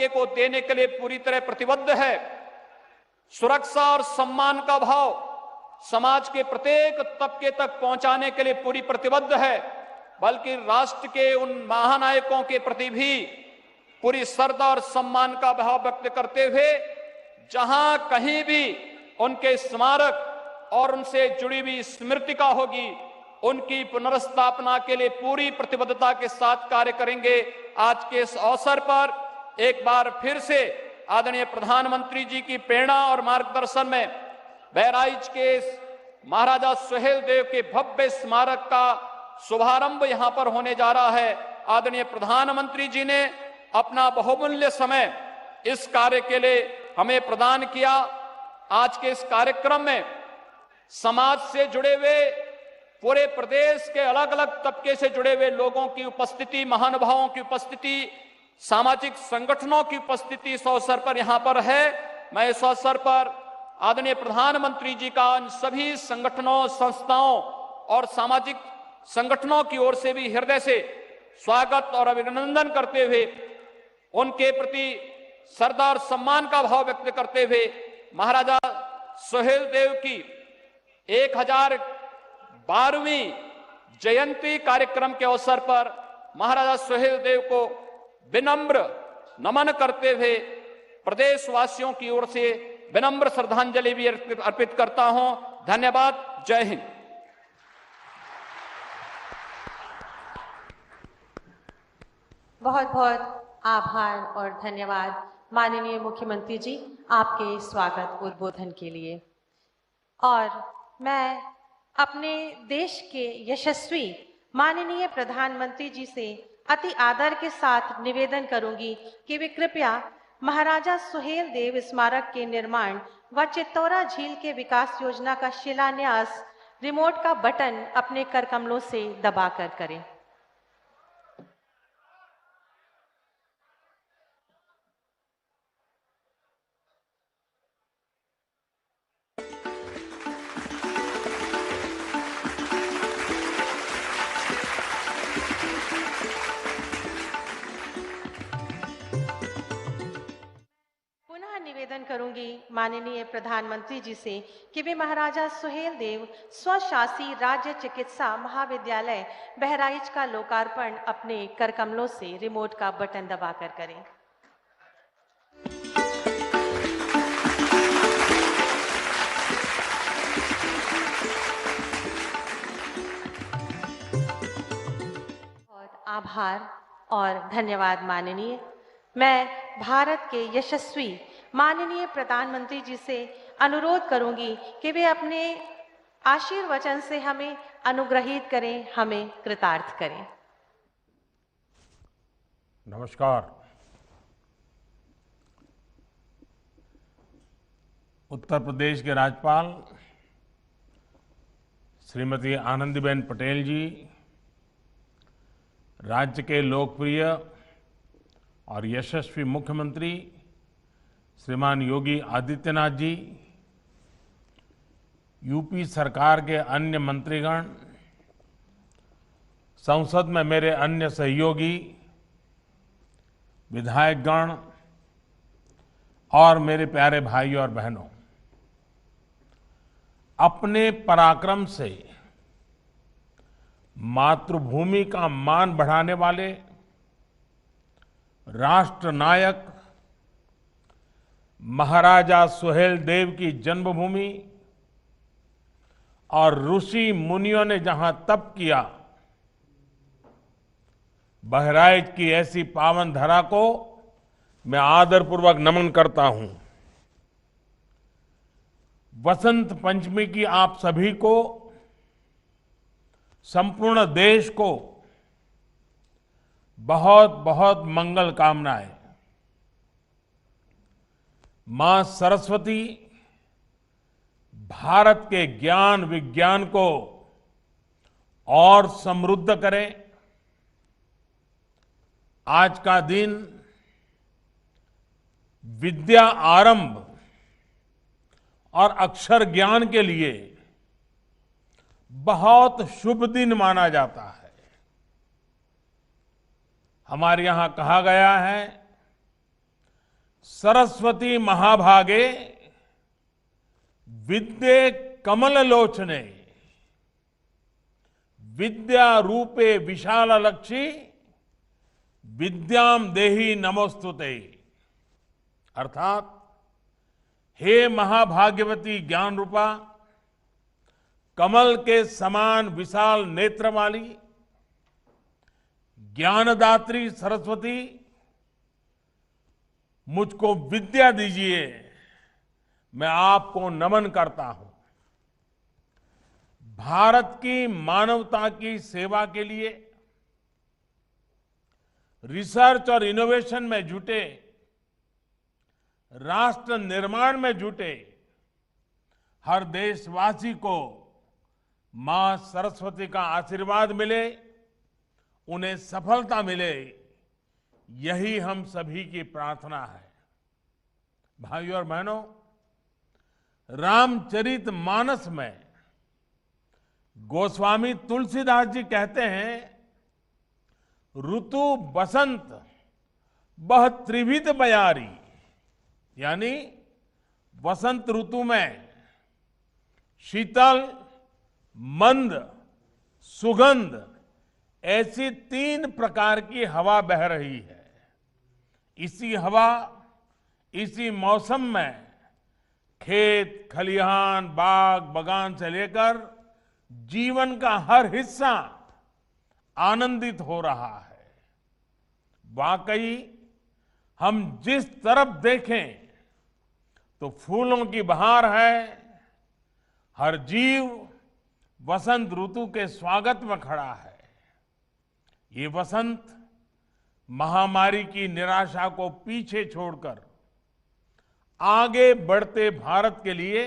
को देने के लिए पूरी तरह प्रतिबद्ध है। सुरक्षा और सम्मान का भाव समाज के प्रत्येक तबके तक पहुंचाने के लिए पूरी प्रतिबद्ध है, बल्कि राष्ट्र के उन महानायकों के प्रति भी पूरी श्रद्धा और सम्मान का भाव व्यक्त करते हुए जहां कहीं भी उनके स्मारक और उनसे जुड़ी हुई स्मृतिका होगी, उनकी पुनर्स्थापना के लिए पूरी प्रतिबद्धता के साथ कार्य करेंगे। आज के इस अवसर पर एक बार फिर से आदरणीय प्रधानमंत्री जी की प्रेरणा और मार्गदर्शन में बहराइच के महाराजा सुहेलदेव के भव्य स्मारक का शुभारंभ यहां पर होने जा रहा है। आदरणीय प्रधानमंत्री जी ने अपना बहुमूल्य समय इस कार्य के लिए हमें प्रदान किया। आज के इस कार्यक्रम में समाज से जुड़े हुए पूरे प्रदेश के अलग अलग तबके से जुड़े हुए लोगों की उपस्थिति, महानुभावों की उपस्थिति, सामाजिक संगठनों की उपस्थिति इस अवसर पर यहां पर है। मैं इस अवसर पर आदरणीय प्रधानमंत्री जी का उन सभी संगठनों, संस्थाओं और सामाजिक संगठनों की ओर से भी हृदय से स्वागत और अभिनंदन करते हुए उनके प्रति श्रद्धा और सम्मान का भाव व्यक्त करते हुए महाराजा सुहेलदेव की 1012वीं जयंती कार्यक्रम के अवसर पर महाराजा सुहेलदेव को विनम्र नमन करते हुए प्रदेशवासियों की ओर से विनम्र श्रद्धांजलि भी अर्पित करता हूं। धन्यवाद। जय हिंद। बहुत बहुत आभार और धन्यवाद माननीय मुख्यमंत्री जी आपके स्वागत उद्बोधन के लिए। और मैं अपने देश के यशस्वी माननीय प्रधानमंत्री जी से अति आदर के साथ निवेदन करूंगी कि वे कृपया महाराजा सुहेलदेव स्मारक के निर्माण व चित्तौरा झील के विकास योजना का शिलान्यास रिमोट का बटन अपने करकमलों से दबाकर करें। निवेदन करूंगी माननीय प्रधानमंत्री जी से कि वे महाराजा सुहेलदेव स्वशासी राज्य चिकित्सा महाविद्यालय बहराइच का लोकार्पण अपने करकमलों से रिमोट का बटन दबाकर करें। बहुत आभार और धन्यवाद माननीय। मैं भारत के यशस्वी माननीय प्रधानमंत्री जी से अनुरोध करूंगी कि वे अपने आशीर्वचन से हमें अनुग्रहित करें, हमें कृतार्थ करें। नमस्कार। उत्तर प्रदेश के राज्यपाल श्रीमती आनंदीबेन पटेल जी, राज्य के लोकप्रिय और यशस्वी मुख्यमंत्री श्रीमान योगी आदित्यनाथ जी, यूपी सरकार के अन्य मंत्रीगण, संसद में मेरे अन्य सहयोगी, विधायकगण और मेरे प्यारे भाई और बहनों, अपने पराक्रम से मातृभूमि का मान बढ़ाने वाले राष्ट्र नायक महाराजा सुहेलदेव की जन्मभूमि और ऋषि मुनियों ने जहां तप किया, बहराइच की ऐसी पावन धरा को मैं आदरपूर्वक नमन करता हूं। वसंत पंचमी की आप सभी को, संपूर्ण देश को बहुत बहुत मंगल कामनाएं। मां सरस्वती भारत के ज्ञान विज्ञान को और समृद्ध करे। आज का दिन विद्या आरंभ और अक्षर ज्ञान के लिए बहुत शुभ दिन माना जाता है। हमारे यहां कहा गया है, सरस्वती महाभागे विद्ये कमललोचने विद्या रूपे विशाललक्षी विद्याम देहि नमोस्तुते। अर्थात हे महाभाग्यवती ज्ञान रूपा, कमल के समान विशाल नेत्र वाली ज्ञानदात्री सरस्वती, मुझको विद्या दीजिए, मैं आपको नमन करता हूं। भारत की मानवता की सेवा के लिए रिसर्च और इनोवेशन में जुटे, राष्ट्र निर्माण में जुटे हर देशवासी को मां सरस्वती का आशीर्वाद मिले, उन्हें सफलता मिले, यही हम सभी की प्रार्थना है। भाइयों और बहनों, रामचरितमानस में गोस्वामी तुलसीदास जी कहते हैं, ऋतु बसंत बह त्रिविध बयारी, यानी वसंत ऋतु में शीतल, मंद, सुगंध ऐसी 3 प्रकार की हवा बह रही है। इसी हवा, इसी मौसम में खेत, खलिहान, बाग, बगान से लेकर जीवन का हर हिस्सा आनंदित हो रहा है। वाकई हम जिस तरफ देखें तो फूलों की बहार है। हर जीव वसंत ऋतु के स्वागत में खड़ा है। ये वसंत महामारी की निराशा को पीछे छोड़कर आगे बढ़ते भारत के लिए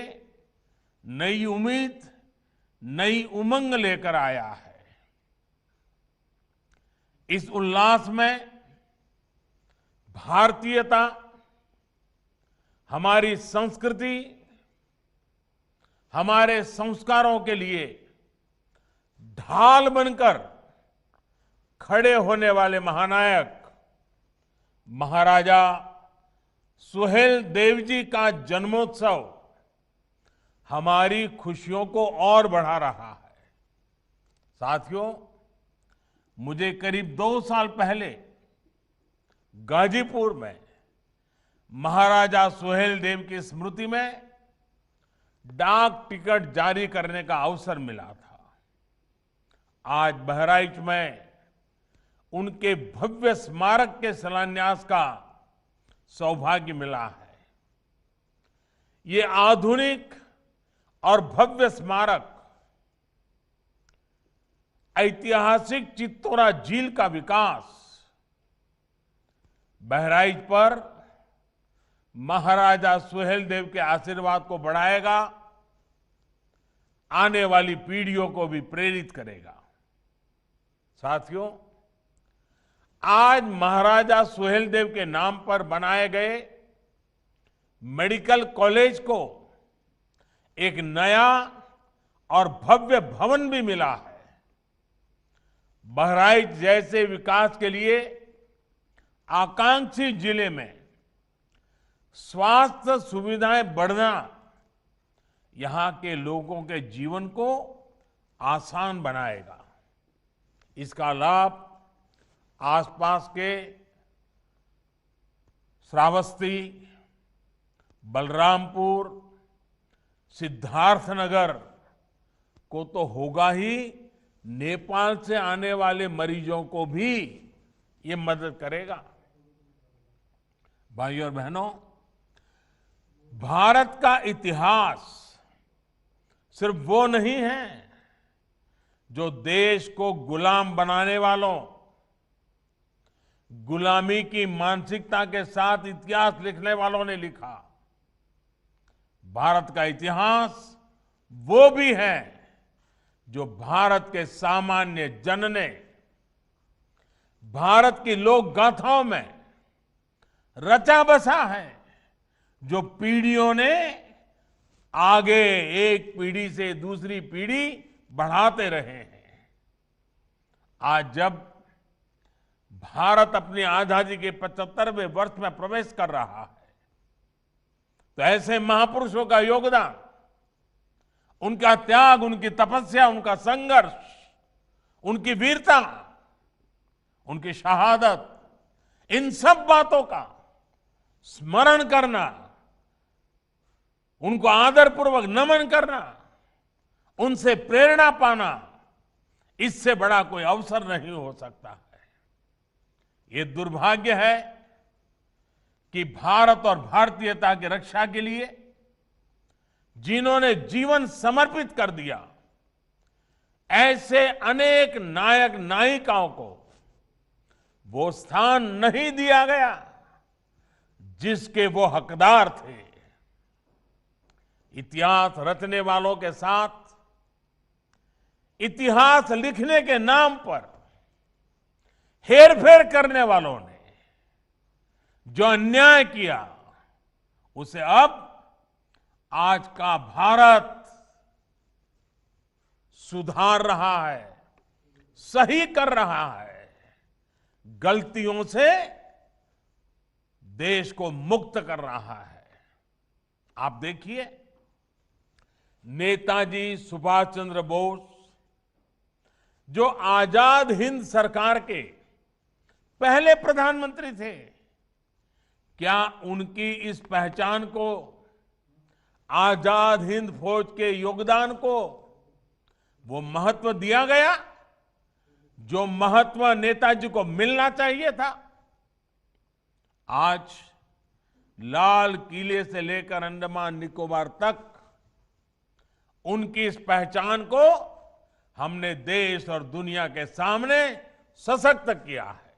नई उम्मीद, नई उमंग लेकर आया है। इस उल्लास में भारतीयता, हमारी संस्कृति, हमारे संस्कारों के लिए ढाल बनकर खड़े होने वाले महानायक महाराजा सुहेल देव जी का जन्मोत्सव हमारी खुशियों को और बढ़ा रहा है। साथियों, मुझे करीब 2 साल पहले गाजीपुर में महाराजा सुहेल देव की स्मृति में डाक टिकट जारी करने का अवसर मिला था। आज बहराइच में उनके भव्य स्मारक के शिलान्यास का सौभाग्य मिला है। ये आधुनिक और भव्य स्मारक ऐतिहासिक चित्तौरा झील का विकास, बहराइच पर महाराजा सुहेल देव के आशीर्वाद को बढ़ाएगा, आने वाली पीढ़ियों को भी प्रेरित करेगा। साथियों, आज महाराजा सुहेल देव के नाम पर बनाए गए मेडिकल कॉलेज को एक नया और भव्य भवन भी मिला है। बहराइच जैसे विकास के लिए आकांक्षी जिले में स्वास्थ्य सुविधाएं बढ़ना यहां के लोगों के जीवन को आसान बनाएगा। इसका लाभ आसपास के श्रावस्ती, बलरामपुर, सिद्धार्थनगर को तो होगा ही, नेपाल से आने वाले मरीजों को भी ये मदद करेगा। भाइयों और बहनों, भारत का इतिहास सिर्फ वो नहीं है जो देश को गुलाम बनाने वालों, गुलामी की मानसिकता के साथ इतिहास लिखने वालों ने लिखा। भारत का इतिहास वो भी है जो भारत के सामान्य जन ने भारत की लोक गाथाओं में रचा बसा है, जो पीढ़ियों ने आगे एक पीढ़ी से दूसरी पीढ़ी बढ़ाते रहे हैं। आज जब भारत अपनी आजादी के 75वें वर्ष में प्रवेश कर रहा है, तो ऐसे महापुरुषों का योगदान, उनका त्याग, उनकी तपस्या, उनका संघर्ष, उनकी वीरता, उनकी शहादत, इन सब बातों का स्मरण करना, उनको आदरपूर्वक नमन करना, उनसे प्रेरणा पाना, इससे बड़ा कोई अवसर नहीं हो सकता है। ये दुर्भाग्य है कि भारत और भारतीयता की रक्षा के लिए जिन्होंने जीवन समर्पित कर दिया, ऐसे अनेक नायक नायिकाओं को वो स्थान नहीं दिया गया जिसके वो हकदार थे। इतिहास रचने वालों के साथ इतिहास लिखने के नाम पर हेरफेर करने वालों ने जो अन्याय किया, उसे अब आज का भारत सुधार रहा है, सही कर रहा है, गलतियों से देश को मुक्त कर रहा है। आप देखिए, नेताजी सुभाष चंद्र बोस जो आजाद हिंद सरकार के पहले प्रधानमंत्री थे, क्या उनकी इस पहचान को, आजाद हिंद फौज के योगदान को वो महत्व दिया गया जो महत्व नेताजी को मिलना चाहिए था? आज लाल किले से लेकर अंडमान निकोबार तक उनकी इस पहचान को हमने देश और दुनिया के सामने सशक्त किया है।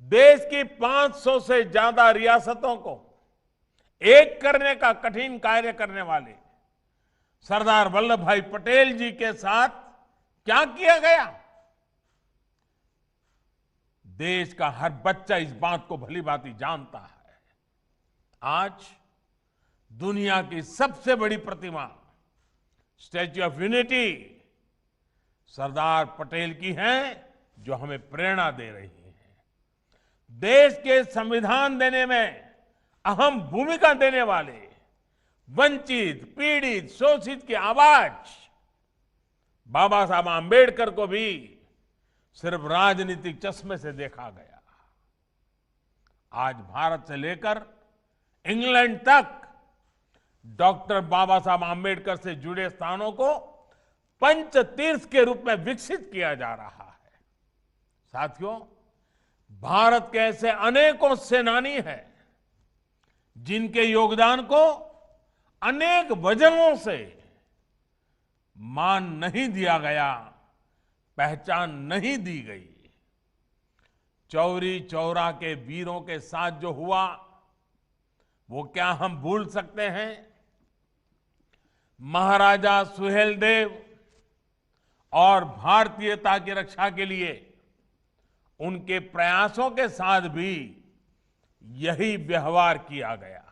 देश की 500 से ज्यादा रियासतों को एक करने का कठिन कार्य करने वाले सरदार वल्लभ भाई पटेल जी के साथ क्या किया गया? देश का हर बच्चा इस बात को भली भांति जानता है। आज दुनिया की सबसे बड़ी प्रतिमा statue of unity Sardar Patel की है, जो हमें प्रेरणा दे रही है। देश के संविधान देने में अहम भूमिका देने वाले वंचित, पीड़ित, शोषित की आवाज बाबा साहब आंबेडकर को भी सिर्फ राजनीतिक चश्मे से देखा गया। आज भारत से लेकर इंग्लैंड तक डॉक्टर बाबा साहब आंबेडकर से जुड़े स्थानों को पंच तीर्थ के रूप में विकसित किया जा रहा है। साथियों, भारत के ऐसे अनेकों सेनानी हैं जिनके योगदान को अनेक वजहों से मान नहीं दिया गया, पहचान नहीं दी गई। चौरी चौरा के वीरों के साथ जो हुआ, वो क्या हम भूल सकते हैं? महाराजा सुहेलदेव और भारतीयता की रक्षा के लिए उनके प्रयासों के साथ भी यही व्यवहार किया गया।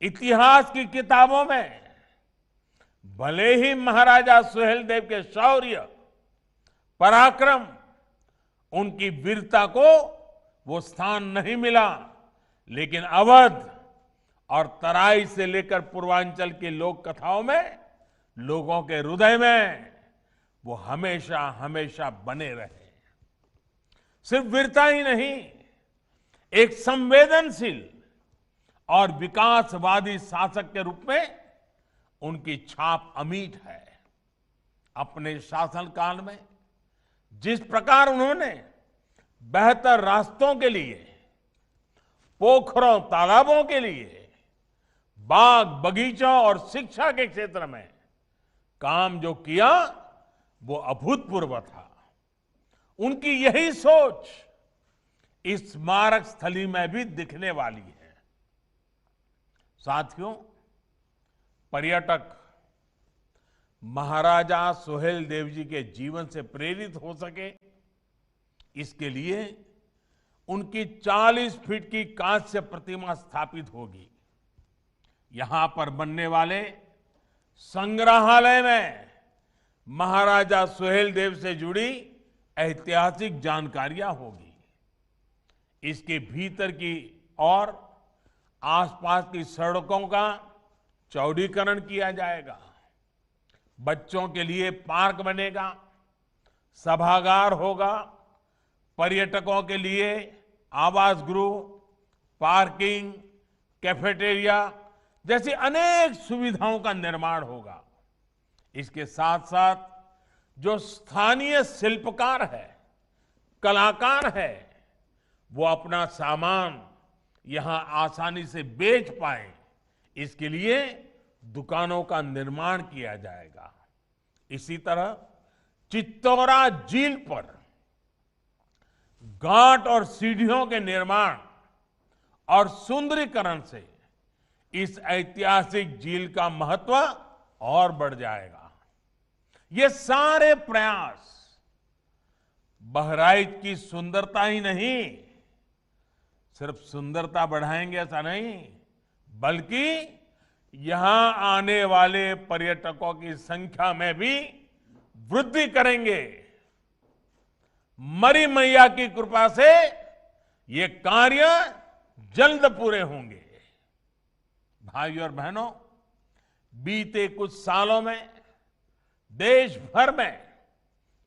इतिहास की किताबों में भले ही महाराजा सुहेलदेव के शौर्य, पराक्रम, उनकी वीरता को वो स्थान नहीं मिला, लेकिन अवध और तराई से लेकर पूर्वांचल की लोक कथाओं में, लोगों के हृदय में वो हमेशा हमेशा बने रहे। सिर्फ वीरता ही नहीं, एक संवेदनशील और विकासवादी शासक के रूप में उनकी छाप अमिट है। अपने शासनकाल में जिस प्रकार उन्होंने बेहतर रास्तों के लिए, पोखरों तालाबों के लिए, बाग बगीचों और शिक्षा के क्षेत्र में काम जो किया, वो अभूतपूर्व था। उनकी यही सोच इस स्मारक स्थली में भी दिखने वाली है। साथियों, पर्यटक महाराजा सुहेलदेव जी के जीवन से प्रेरित हो सके, इसके लिए उनकी 40 फीट की कांस्य प्रतिमा स्थापित होगी। यहां पर बनने वाले संग्रहालय में महाराजा सुहेलदेव से जुड़ी ऐतिहासिक जानकारियां होगी। इसके भीतर की और आसपास की सड़कों का चौड़ीकरण किया जाएगा, बच्चों के लिए पार्क बनेगा, सभागार होगा, पर्यटकों के लिए आवास गृह, पार्किंग, कैफेटेरिया जैसी अनेक सुविधाओं का निर्माण होगा। इसके साथ साथ जो स्थानीय शिल्पकार है, कलाकार है, वो अपना सामान यहां आसानी से बेच पाए, इसके लिए दुकानों का निर्माण किया जाएगा। इसी तरह चित्तौरा झील पर घाट और सीढ़ियों के निर्माण और सुंदरीकरण से इस ऐतिहासिक झील का महत्व और बढ़ जाएगा। ये सारे प्रयास बहराइच की सुंदरता ही नहीं, सिर्फ सुंदरता बढ़ाएंगे ऐसा नहीं, बल्कि यहां आने वाले पर्यटकों की संख्या में भी वृद्धि करेंगे। मरी मैया की कृपा से ये कार्य जल्द पूरे होंगे। भाइयों और बहनों, बीते कुछ सालों में देश भर में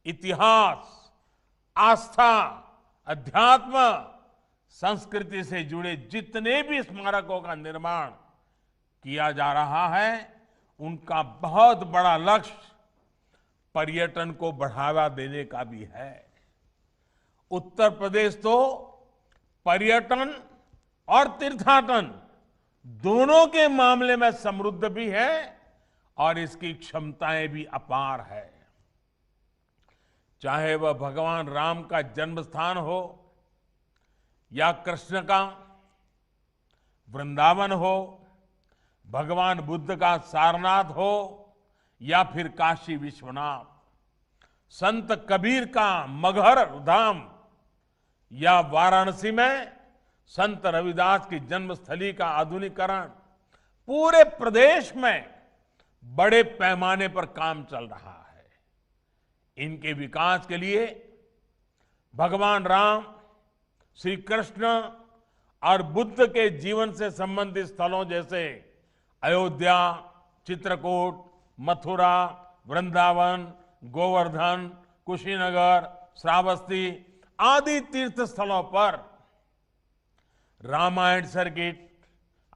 इतिहास, आस्था, अध्यात्म, संस्कृति से जुड़े जितने भी स्मारकों का निर्माण किया जा रहा है, उनका बहुत बड़ा लक्ष्य पर्यटन को बढ़ावा देने का भी है। उत्तर प्रदेश तो पर्यटन और तीर्थाटन दोनों के मामले में समृद्ध भी है और इसकी क्षमताएं भी अपार है। चाहे वह भगवान राम का जन्म स्थान हो या कृष्ण का वृंदावन हो, भगवान बुद्ध का सारनाथ हो या फिर काशी विश्वनाथ, संत कबीर का मगहर धाम या वाराणसी में संत रविदास की जन्मस्थली का आधुनिकीकरण, पूरे प्रदेश में बड़े पैमाने पर काम चल रहा है। इनके विकास के लिए भगवान राम, श्री कृष्ण और बुद्ध के जीवन से संबंधित स्थलों जैसे अयोध्या, चित्रकूट, मथुरा, वृंदावन, गोवर्धन, कुशीनगर, श्रावस्ती आदि तीर्थ स्थलों पर रामायण सर्किट,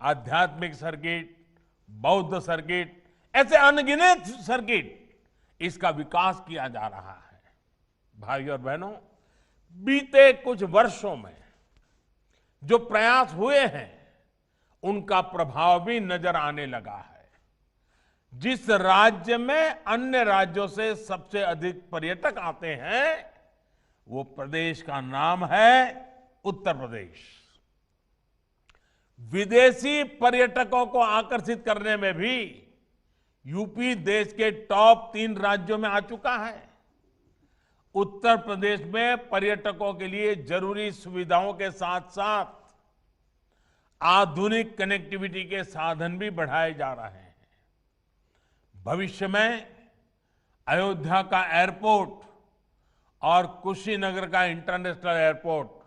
आध्यात्मिक सर्किट, बौद्ध सर्किट, ऐसे अनगिनत सर्किट, इसका विकास किया जा रहा है। भाइयों और बहनों, बीते कुछ वर्षों में जो प्रयास हुए हैं, उनका प्रभाव भी नजर आने लगा है। जिस राज्य में अन्य राज्यों से सबसे अधिक पर्यटक आते हैं, वो प्रदेश का नाम है उत्तर प्रदेश। विदेशी पर्यटकों को आकर्षित करने में भी यूपी देश के टॉप 3 राज्यों में आ चुका है। उत्तर प्रदेश में पर्यटकों के लिए जरूरी सुविधाओं के साथ साथ आधुनिक कनेक्टिविटी के साधन भी बढ़ाए जा रहे हैं। भविष्य में अयोध्या का एयरपोर्ट और कुशीनगर का इंटरनेशनल एयरपोर्ट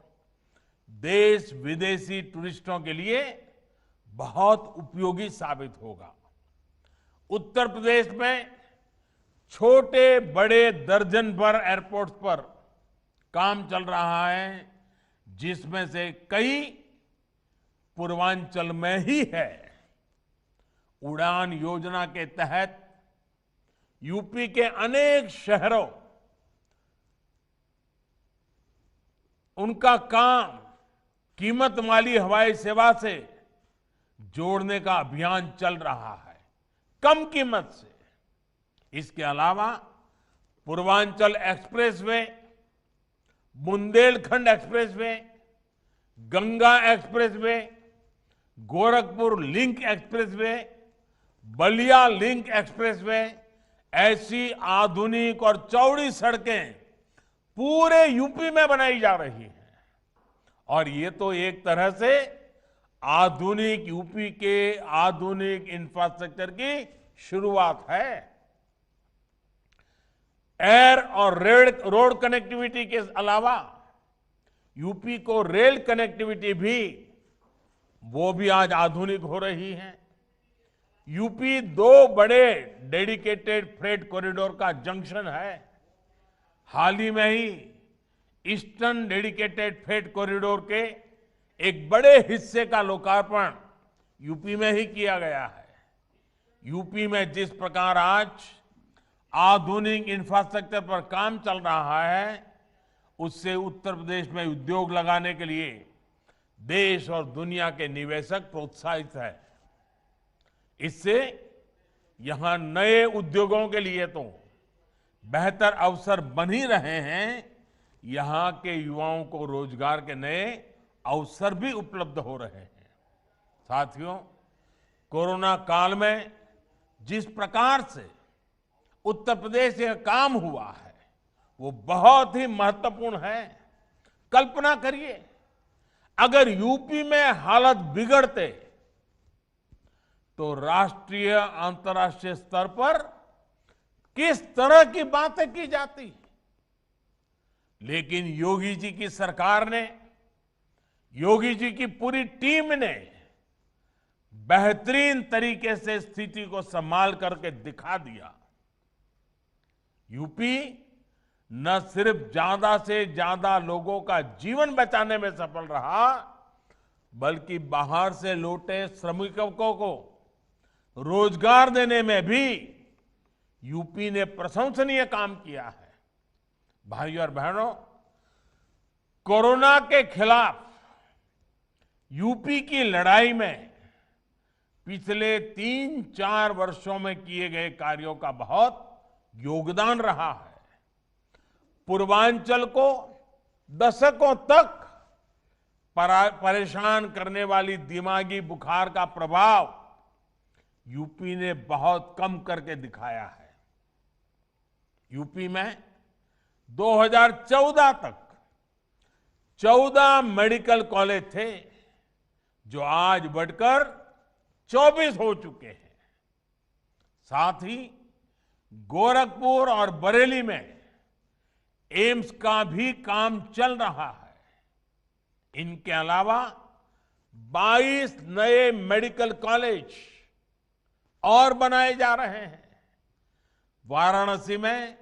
देश विदेशी टूरिस्टों के लिए बहुत उपयोगी साबित होगा। उत्तर प्रदेश में छोटे बड़े दर्जन भर एयरपोर्ट्स पर काम चल रहा है, जिसमें से कई पूर्वांचल में ही है। उड़ान योजना के तहत यूपी के अनेक शहरों उनका काम कीमत वाली हवाई सेवा से जोड़ने का अभियान चल रहा है, कम कीमत से। इसके अलावा Purvanchal expressway, Bundelkhand expressway, Ganga expressway, Gorakhpur link expressway, Ballia link expressway, ऐसी आधुनिक और चौड़ी सड़कें पूरे यूपी में बनाई जा रही हैं। और ये तो एक तरह से आधुनिक यूपी के आधुनिक इंफ्रास्ट्रक्चर की शुरुआत है। एयर और रोड कनेक्टिविटी के अलावा यूपी को रेल कनेक्टिविटी भी वो भी आज आधुनिक हो रही है। यूपी 2 बड़े डेडिकेटेड फ्रेट कॉरिडोर का जंक्शन है। हाल ही में ही ईस्टर्न डेडिकेटेड फ्रेट कॉरिडोर के एक बड़े हिस्से का लोकार्पण यूपी में ही किया गया है। यूपी में जिस प्रकार आज आधुनिक इंफ्रास्ट्रक्चर पर काम चल रहा है, उससे उत्तर प्रदेश में उद्योग लगाने के लिए देश और दुनिया के निवेशक प्रोत्साहित है। इससे यहां नए उद्योगों के लिए तो बेहतर अवसर बन ही रहे हैं, यहां के युवाओं को रोजगार के नए अवसर भी उपलब्ध हो रहे हैं। साथियों, कोरोना काल में जिस प्रकार से उत्तर प्रदेश से काम हुआ है, वो बहुत ही महत्वपूर्ण है। कल्पना करिए, अगर यूपी में हालत बिगड़ते तो राष्ट्रीय अंतर्राष्ट्रीय स्तर पर किस तरह की बातें की जाती। लेकिन योगी जी की सरकार ने, योगी जी की पूरी टीम ने बेहतरीन तरीके से स्थिति को संभाल करके दिखा दिया। यूपी न सिर्फ ज्यादा से ज्यादा लोगों का जीवन बचाने में सफल रहा, बल्कि बाहर से लौटे श्रमिकों को रोजगार देने में भी यूपी ने प्रशंसनीय काम किया है। भाइयों और बहनों, कोरोना के खिलाफ यूपी की लड़ाई में पिछले 3-4 वर्षों में किए गए कार्यों का बहुत योगदान रहा है। पूर्वांचल को दशकों तक परेशान करने वाली दिमागी बुखार का प्रभाव यूपी ने बहुत कम करके दिखाया है। यूपी में 2014 तक 14 मेडिकल कॉलेज थे, जो आज बढ़कर 24 हो चुके हैं। साथ ही गोरखपुर और बरेली में एम्स का भी काम चल रहा है। इनके अलावा 22 नए मेडिकल कॉलेज और बनाए जा रहे हैं। वाराणसी में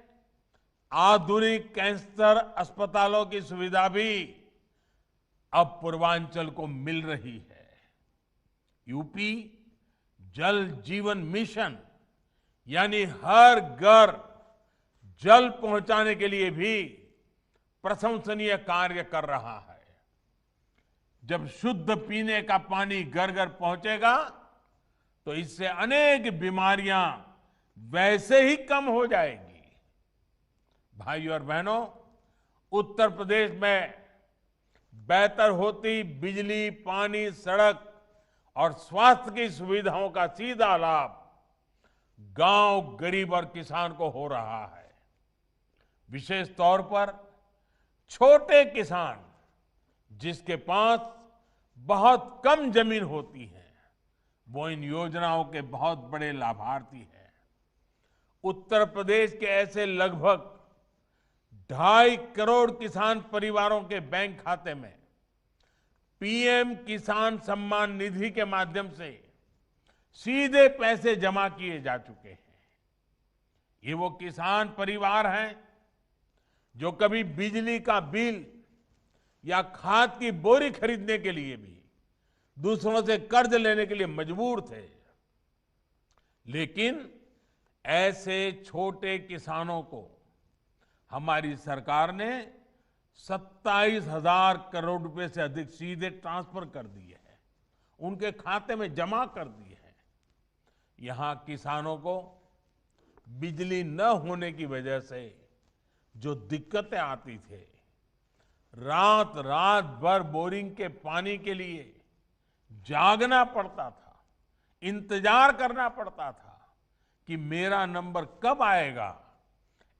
आधुनिक कैंसर अस्पतालों की सुविधा भी अब पूर्वांचल को मिल रही है। यूपी जल जीवन मिशन यानी हर घर जल पहुंचाने के लिए भी प्रशंसनीय कार्य कर रहा है। जब शुद्ध पीने का पानी घर घर पहुंचेगा तो इससे अनेक बीमारियां वैसे ही कम हो जाएंगी। भाइयों और बहनों, उत्तर प्रदेश में बेहतर होती बिजली, पानी, सड़क और स्वास्थ्य की सुविधाओं का सीधा लाभ गांव, गरीब और किसान को हो रहा है। विशेष तौर पर छोटे किसान, जिसके पास बहुत कम जमीन होती है, वो इन योजनाओं के बहुत बड़े लाभार्थी हैं। उत्तर प्रदेश के ऐसे लगभग 2.5 करोड़ किसान परिवारों के बैंक खाते में पीएम किसान सम्मान निधि के माध्यम से सीधे पैसे जमा किए जा चुके हैं। ये वो किसान परिवार हैं जो कभी बिजली का बिल या खाद की बोरी खरीदने के लिए भी दूसरों से कर्ज लेने के लिए मजबूर थे। लेकिन ऐसे छोटे किसानों को हमारी सरकार ने 27,000 करोड़ रुपए से अधिक सीधे ट्रांसफर कर दिए हैं, उनके खाते में जमा कर दिए हैं। यहां किसानों को बिजली न होने की वजह से जो दिक्कतें आती थे, रात रात भर बोरिंग के पानी के लिए जागना पड़ता था, इंतजार करना पड़ता था कि मेरा नंबर कब आएगा।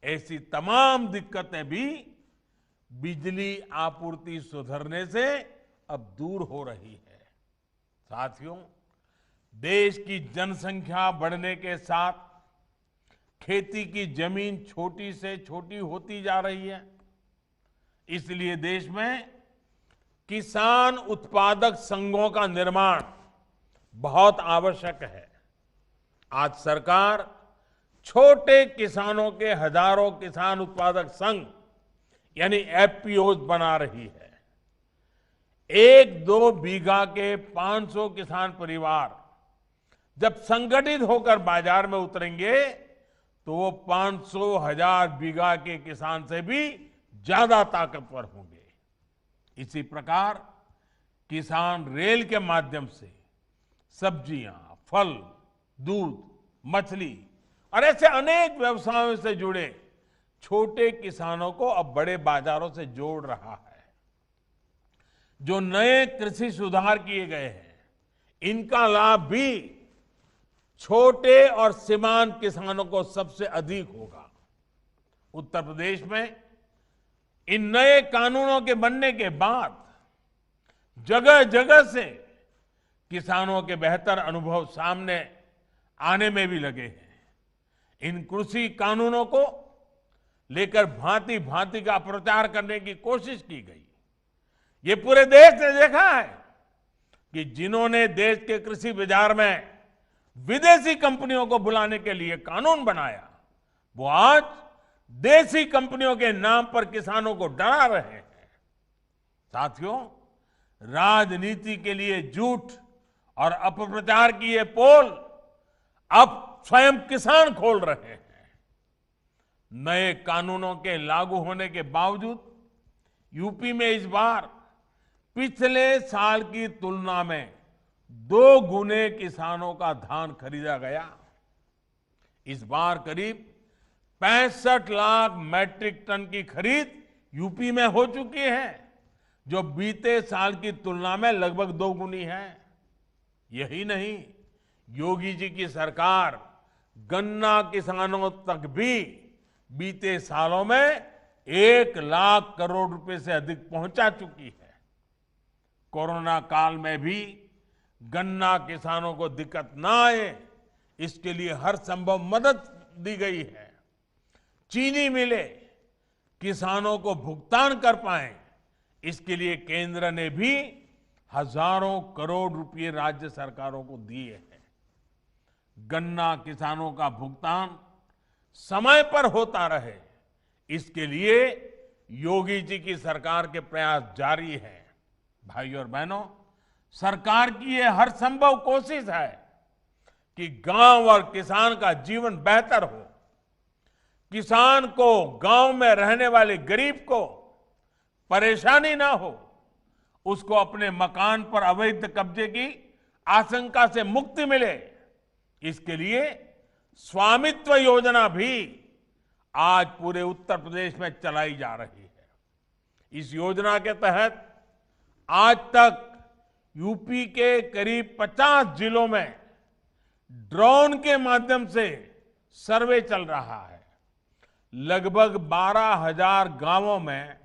ऐसी तमाम दिक्कतें भी बिजली आपूर्ति सुधरने से अब दूर हो रही है। साथियों, देश की जनसंख्या बढ़ने के साथ खेती की जमीन छोटी से छोटी होती जा रही है। इसलिए देश में किसान उत्पादक संघों का निर्माण बहुत आवश्यक है। आज सरकार छोटे किसानों के हजारों किसान उत्पादक संघ यानी एफपीओ बना रही है। 1-2 बीघा के 500 किसान परिवार जब संगठित होकर बाजार में उतरेंगे तो वो 500,000 बीघा के किसान से भी ज्यादा ताकतवर होंगे। इसी प्रकार किसान रेल के माध्यम से सब्जियां, फल, दूध, मछली और ऐसे अनेक व्यवसायों से जुड़े छोटे किसानों को अब बड़े बाजारों से जोड़ रहा है। जो नए कृषि सुधार किए गए हैं, इनका लाभ भी छोटे और सीमांत किसानों को सबसे अधिक होगा। उत्तर प्रदेश में इन नए कानूनों के बनने के बाद जगह जगह से किसानों के बेहतर अनुभव सामने आने में भी लगे हैं। इन कृषि कानूनों को लेकर भांति भांति का प्रचार करने की कोशिश की गई। ये पूरे देश ने देखा है कि जिन्होंने देश के कृषि बाजार में विदेशी कंपनियों को बुलाने के लिए कानून बनाया, वो आज देसी कंपनियों के नाम पर किसानों को डरा रहे हैं। साथियों, राजनीति के लिए झूठ और अपप्रचार की ये पोल अब स्वयं किसान खोल रहे हैं। नए कानूनों के लागू होने के बावजूद यूपी में इस बार पिछले साल की तुलना में 2 गुने किसानों का धान खरीदा गया। इस बार करीब 65 लाख मैट्रिक टन की खरीद यूपी में हो चुकी है, जो बीते साल की तुलना में लगभग 2 गुनी है। यही नहीं, योगी जी की सरकार गन्ना किसानों तक भी बीते सालों में 1 लाख करोड़ रुपए से अधिक पहुंचा चुकी है। कोरोना काल में भी गन्ना किसानों को दिक्कत ना आए, इसके लिए हर संभव मदद दी गई है। चीनी मिले किसानों को भुगतान कर पाए, इसके लिए केंद्र ने भी हजारों करोड़ रुपए राज्य सरकारों को दिए हैं। गन्ना किसानों का भुगतान समय पर होता रहे, इसके लिए योगी जी की सरकार के प्रयास जारी है। भाइयों और बहनों, सरकार की यह हर संभव कोशिश है कि गांव और किसान का जीवन बेहतर हो। किसान को, गांव में रहने वाले गरीब को परेशानी ना हो, उसको अपने मकान पर अवैध कब्जे की आशंका से मुक्ति मिले, इसके लिए स्वामित्व योजना भी आज पूरे उत्तर प्रदेश में चलाई जा रही है। इस योजना के तहत आज तक यूपी के करीब 50 जिलों में ड्रोन के माध्यम से सर्वे चल रहा है। लगभग 12,000 गांवों में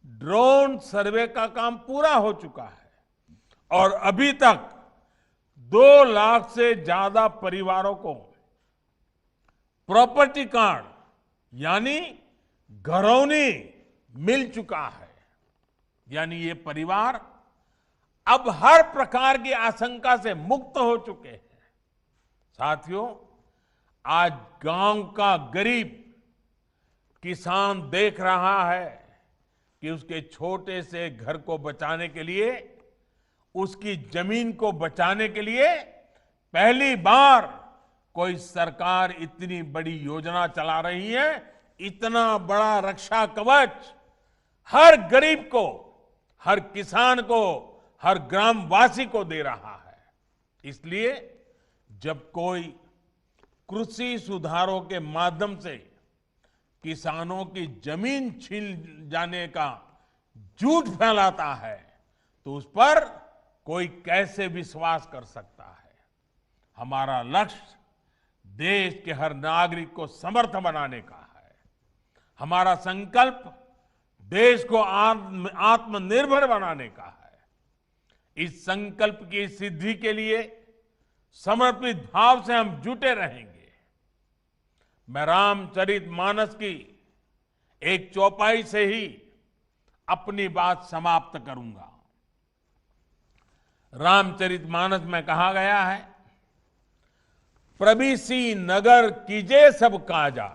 ड्रोन सर्वे का काम पूरा हो चुका है और अभी तक 2 लाख से ज्यादा परिवारों को प्रॉपर्टी कार्ड यानी घरौनी मिल चुका है। यानी ये परिवार अब हर प्रकार की आशंका से मुक्त हो चुके हैं। साथियों, आज गांव का गरीब किसान देख रहा है कि उसके छोटे से घर को बचाने के लिए, उसकी जमीन को बचाने के लिए पहली बार कोई सरकार इतनी बड़ी योजना चला रही है। इतना बड़ा रक्षा कवच हर गरीब को, हर किसान को, हर ग्रामवासी को दे रहा है। इसलिए जब कोई कृषि सुधारों के माध्यम से किसानों की जमीन छीन जाने का झूठ फैलाता है, तो उस पर कोई कैसे विश्वास कर सकता है। हमारा लक्ष्य देश के हर नागरिक को समर्थ बनाने का है। हमारा संकल्प देश को आत्मनिर्भर बनाने का है। इस संकल्प की सिद्धि के लिए समर्पित भाव से हम जुटे रहेंगे। मैं रामचरितमानस की एक चौपाई से ही अपनी बात समाप्त करूंगा। रामचरितमानस में कहा गया है, प्रबीसी नगर कीजे सब काजा,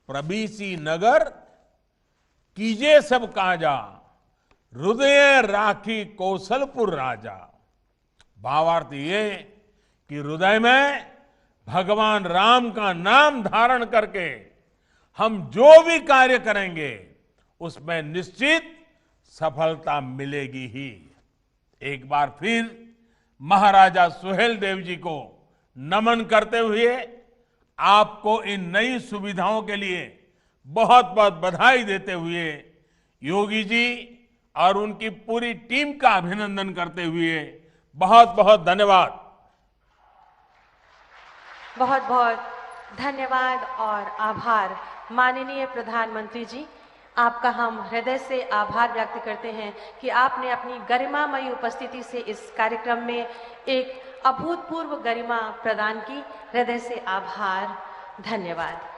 प्रबीसी नगर कीजे सब काजा, हृदय राखी कौशलपुर राजा। भावार्थ ये कि हृदय में भगवान राम का नाम धारण करके हम जो भी कार्य करेंगे उसमें निश्चित सफलता मिलेगी ही। एक बार फिर महाराजा सुहेलदेव जी को नमन करते हुए आपको इन नई सुविधाओं के लिए बहुत बहुत बधाई देते हुए योगी जी और उनकी पूरी टीम का अभिनंदन करते हुए बहुत बहुत धन्यवाद। बहुत बहुत धन्यवाद और आभार माननीय प्रधानमंत्री जी। आपका हम हृदय से आभार व्यक्त करते हैं कि आपने अपनी गरिमामयी उपस्थिति से इस कार्यक्रम में एक अभूतपूर्व गरिमा प्रदान की। हृदय से आभार, धन्यवाद।